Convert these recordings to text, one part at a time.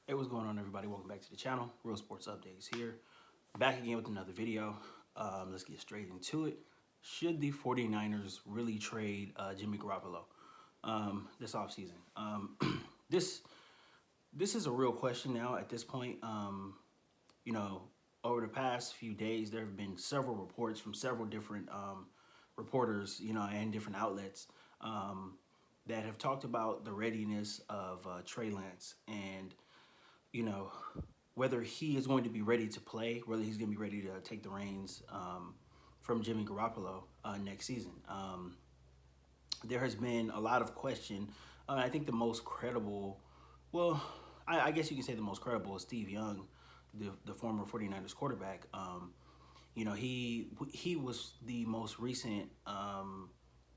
Hey, what's going on, everybody? Welcome back to the channel. Real Sports Updates here. Back again with another video. Let's get straight into it. Should the 49ers really trade Jimmy Garoppolo this offseason? This this is a real question now at this point. You know, over the past few days, there have been several reports from several different reporters, and different outlets that have talked about the readiness of Trey Lance and you know, whether he is going to be ready to play, whether he's going to be ready to take the reins from Jimmy Garoppolo next season. There has been a lot of question. I think the most credible, well, I guess you can say the most credible is Steve Young, the former 49ers quarterback. He was the most recent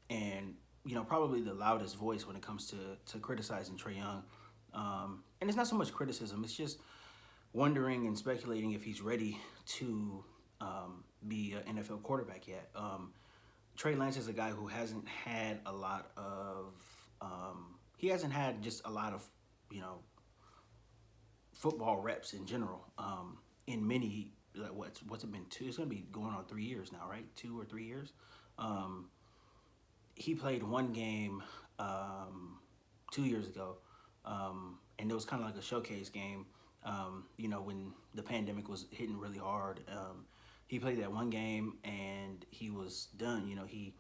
and probably the loudest voice when it comes to criticizing Trey Young. And it's not so much criticism; it's just wondering and speculating if he's ready to be an NFL quarterback yet. Trey Lance is a guy who hasn't had a lot of he hasn't had just a lot of you know football reps in general. In many like what's it been two? It's gonna be going on 3 years now, right? 2 or 3 years. Um, he played one game 2 years ago, and it was kind of like a showcase game. When the pandemic was hitting really hard, he played that one game and he was done. He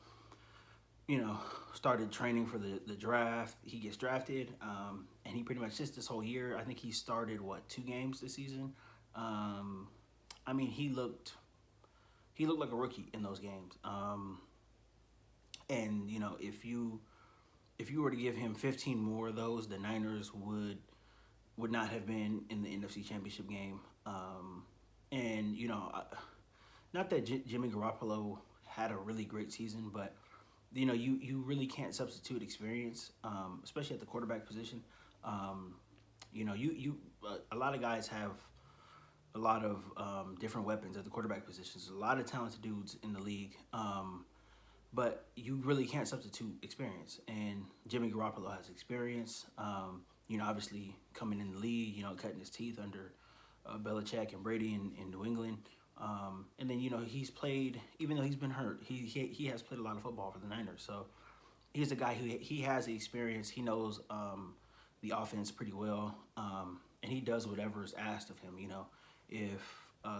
started training for the draft. He gets drafted, and he pretty much sits this whole year. I think he started 2 games this season. I mean, he looked like a rookie in those games. And if you were to give him 15 more of those, the Niners would not have been in the NFC Championship game. And not that Jimmy Garoppolo had a really great season, but you really can't substitute experience, especially at the quarterback position. A lot of guys have a lot of different weapons at the quarterback positions. A lot of talented dudes in the league. But you really can't substitute experience. And Jimmy Garoppolo has experience. Obviously coming in the league, cutting his teeth under Belichick and Brady in New England. And then he's played, even though he's been hurt, he has played a lot of football for the Niners. So he's a guy who he has the experience. He knows the offense pretty well, and he does whatever is asked of him. If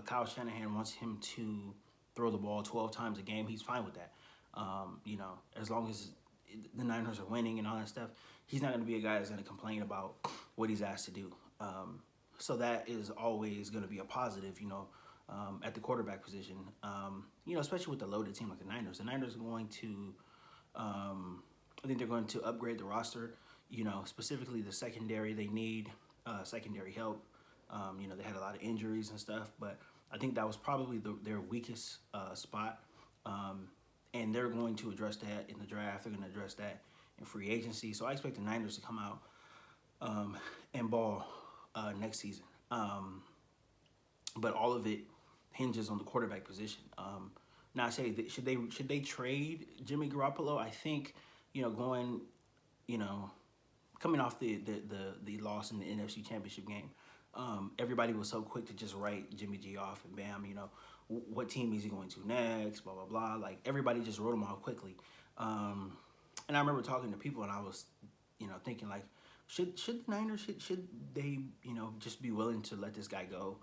Kyle Shanahan wants him to throw the ball 12 times a game, he's fine with that. As long as the Niners are winning and all that stuff, he's not going to be a guy that's going to complain about what he's asked to do. So that is always going to be a positive, at the quarterback position. Especially with the loaded team like the Niners. The Niners are going to, I think they're going to upgrade the roster. Specifically the secondary. They need secondary help. They had a lot of injuries and stuff, but I think that was probably their weakest spot. And they're going to address that in the draft. They're going to address that in free agency. So I expect the Niners to come out and ball next season. But all of it hinges on the quarterback position. Now, I say that should they trade Jimmy Garoppolo? I think going coming off the loss in the NFC Championship game. Everybody was so quick to just write Jimmy G off and bam, what team is he going to next, blah, blah, blah. Like, everybody just wrote him off quickly. And I remember talking to people and I was, thinking like, should the Niners, should they, just be willing to let this guy go?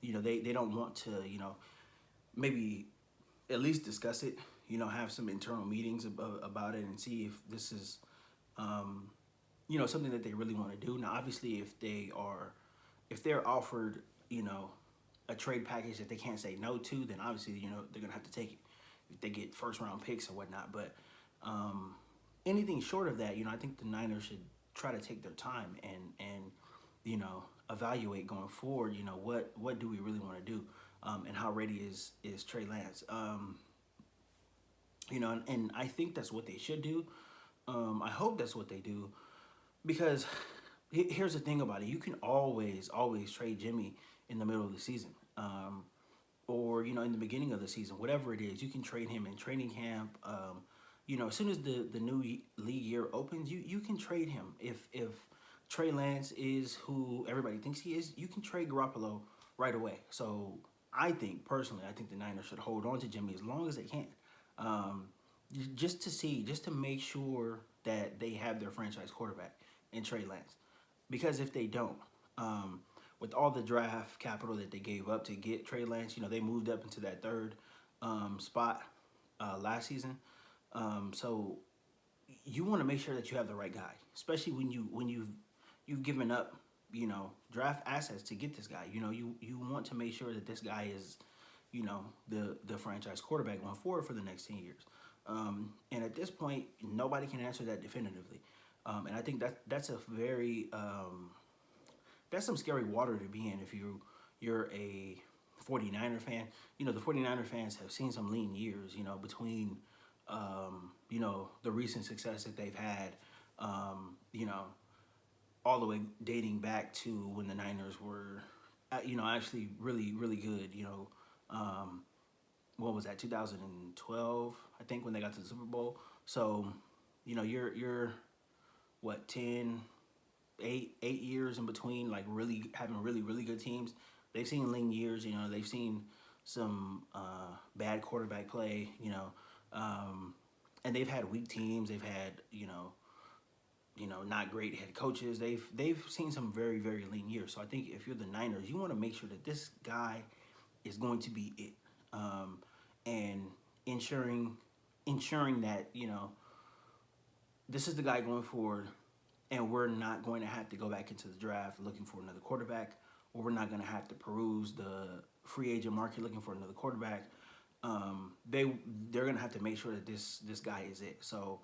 They don't want to, maybe at least discuss it, have some internal meetings about it and see if this is, something that they really want to do. Now, obviously, if they're offered, a trade package that they can't say no to, then obviously, they're going to have to take it if they get first round picks or whatnot. But anything short of that, I think the Niners should try to take their time and evaluate going forward, what do we really want to do, and how ready is Trey Lance. And I think that's what they should do. I hope that's what they do, because here's the thing about it. You can always trade Jimmy in the middle of the season, or in the beginning of the season, whatever it is. You can trade him in training camp. As soon as the new league year opens, you can trade him. If Trey Lance is who everybody thinks he is, you can trade Garoppolo right away. So I think personally, I think the Niners should hold on to Jimmy as long as they can, um, just to see, just to make sure that they have their franchise quarterback in Trey Lance. Because if they don't, um, with all the draft capital that they gave up to get Trey Lance, they moved up into that third spot last season. So you want to make sure that you have the right guy, especially when you've given up draft assets to get this guy. You want to make sure that this guy is the franchise quarterback going forward for the next 10 years. And at this point, nobody can answer that definitively. And I think that's a very that's some scary water to be in if you're a 49er fan. The 49er fans have seen some lean years, between the recent success that they've had, all the way dating back to when the Niners were, actually really, really good. What was that, 2012, I think, when they got to the Super Bowl. So, you're what, 10, 8 years in between, like really having really, really good teams. They've seen lean years, they've seen some bad quarterback play, and they've had weak teams. They've had, not great head coaches. They've seen some very, very lean years. So I think if you're the Niners, you want to make sure that this guy is going to be it, and ensuring that this is the guy going forward, and we're not going to have to go back into the draft looking for another quarterback, or we're not going to have to peruse the free agent market looking for another quarterback. They're going to have to make sure that this guy is it. So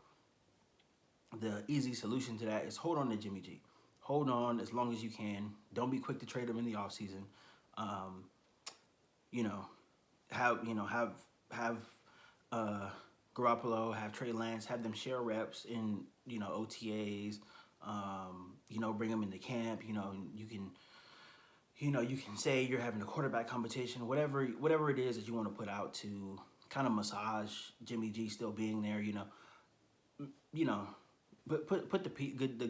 the easy solution to that is hold on to Jimmy G. Hold on as long as you can. Don't be quick to trade him in the offseason. You know, have Garoppolo, have Trey Lance, have them share reps in OTAs. Bring them into camp. You can say you're having a quarterback competition, whatever it is that you want to put out to kind of massage Jimmy G still being there. But put the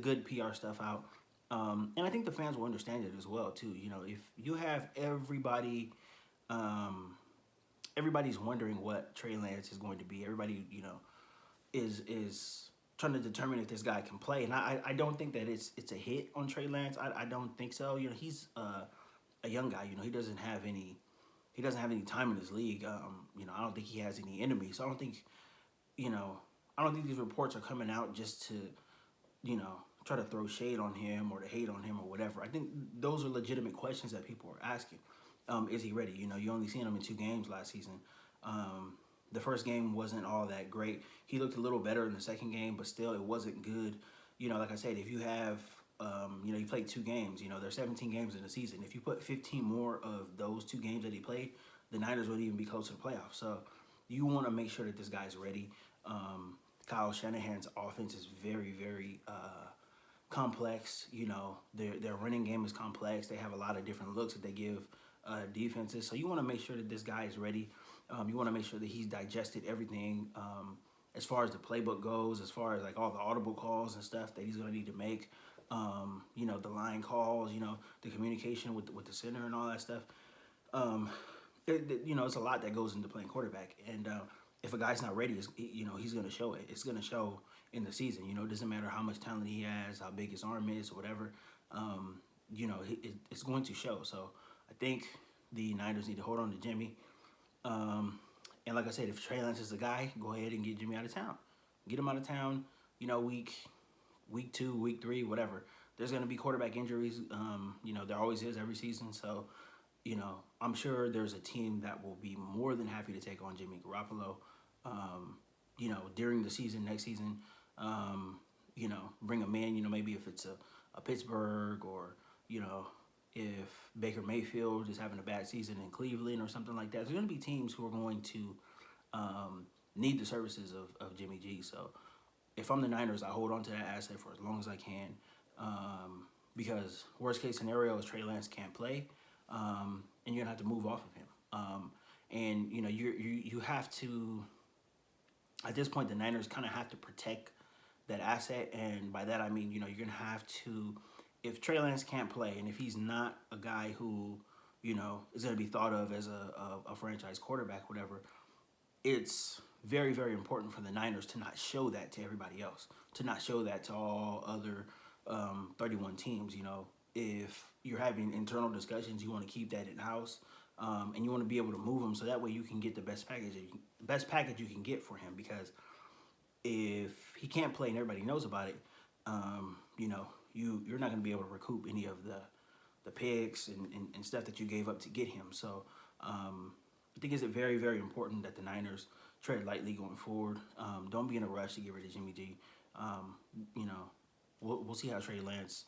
good PR stuff out, and I think the fans will understand it as well too. If you have everybody's wondering what Trey Lance is going to be. Everybody is trying to determine if this guy can play, and I don't think that it's a hit on Trey Lance. I don't think so. He's a young guy. He doesn't have any time in this league. I don't think he has any enemies. So I don't think these reports are coming out just to try to throw shade on him or to hate on him or whatever. I think those are legitimate questions that people are asking. Is he ready? You only seen him in 2 games last season. The first game wasn't all that great. He looked a little better in the second game, but still it wasn't good. Like I said, if you have, you played 2 games, there's 17 games in the season. If you put 15 more of those 2 games that he played, the Niners wouldn't even be close to the playoffs. So you want to make sure that this guy's ready. Kyle Shanahan's offense is very, very complex. Their running game is complex. They have a lot of different looks that they give defenses. So you want to make sure that this guy is ready. You want to make sure that he's digested everything as far as the playbook goes, as far as like all the audible calls and stuff that he's going to need to make. The line calls, the communication with the center and all that stuff. It's a lot that goes into playing quarterback. And if a guy's not ready, he's going to show it. It's going to show in the season. It doesn't matter how much talent he has, how big his arm is, or whatever. It's going to show. So I think the Niners need to hold on to Jimmy. And like I said, if Trey Lance is the guy, go ahead and get Jimmy out of town. Get him out of town, week 2, week 3, whatever. There's going to be quarterback injuries. There always is every season. So, I'm sure there's a team that will be more than happy to take on Jimmy Garoppolo, during the season, next season. Bring him in, maybe if it's a Pittsburgh or, if Baker Mayfield is having a bad season in Cleveland or something like that. There's going to be teams who are going to need the services of Jimmy G. So if I'm the Niners, I hold on to that asset for as long as I can, because worst case scenario is Trey Lance can't play, and you're going to have to move off of him. And, you have to, at this point, the Niners kind of have to protect that asset. And by that, I mean, you're going to have to if Trey Lance can't play, and if he's not a guy who, is going to be thought of as a franchise quarterback, whatever, it's very, very important for the Niners to not show that to everybody else, to not show that to all other 31 teams. If you're having internal discussions, you want to keep that in house, and you want to be able to move him so that way you can get the best package you can get for him. Because if he can't play and everybody knows about it, you're not going to be able to recoup any of the picks and stuff that you gave up to get him. So I think it's very, very important that the Niners tread lightly going forward. Don't be in a rush to get rid of Jimmy G. We'll see how Trey Lance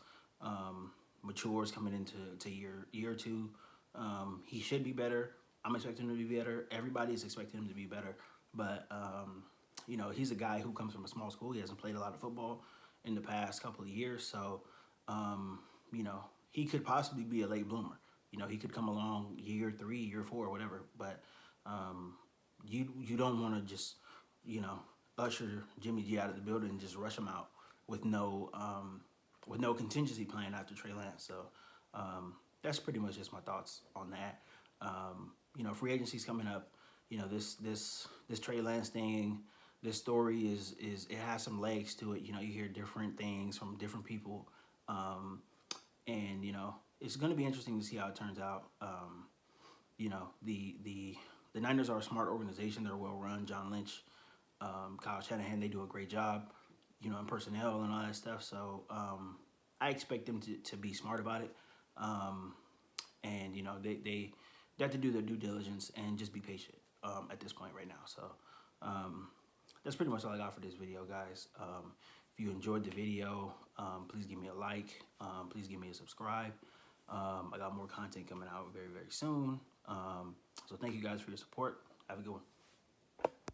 matures coming into year two. He should be better. I'm expecting him to be better. Everybody's expecting him to be better. But he's a guy who comes from a small school. He hasn't played a lot of football in the past couple of years. So he could possibly be a late bloomer. He could come along year 3, year 4, whatever. But you don't want to just usher Jimmy G out of the building and just rush him out with no contingency plan after Trey Lance. So that's pretty much just my thoughts on that. Free agency's coming up. This Trey Lance thing, this story is it has some legs to it. You hear different things from different people, and it's going to be interesting to see how it turns out. The Niners are a smart organization. They're well run. John Lynch, Kyle Shanahan, they do a great job, in personnel and all that stuff. So I expect them to be smart about it, and they have to do their due diligence and just be patient at this point right now. So that's pretty much all I got for this video, guys. If you enjoyed the video, please give me a like. Please give me a subscribe. I got more content coming out very, very soon. So thank you guys for your support. Have a good one.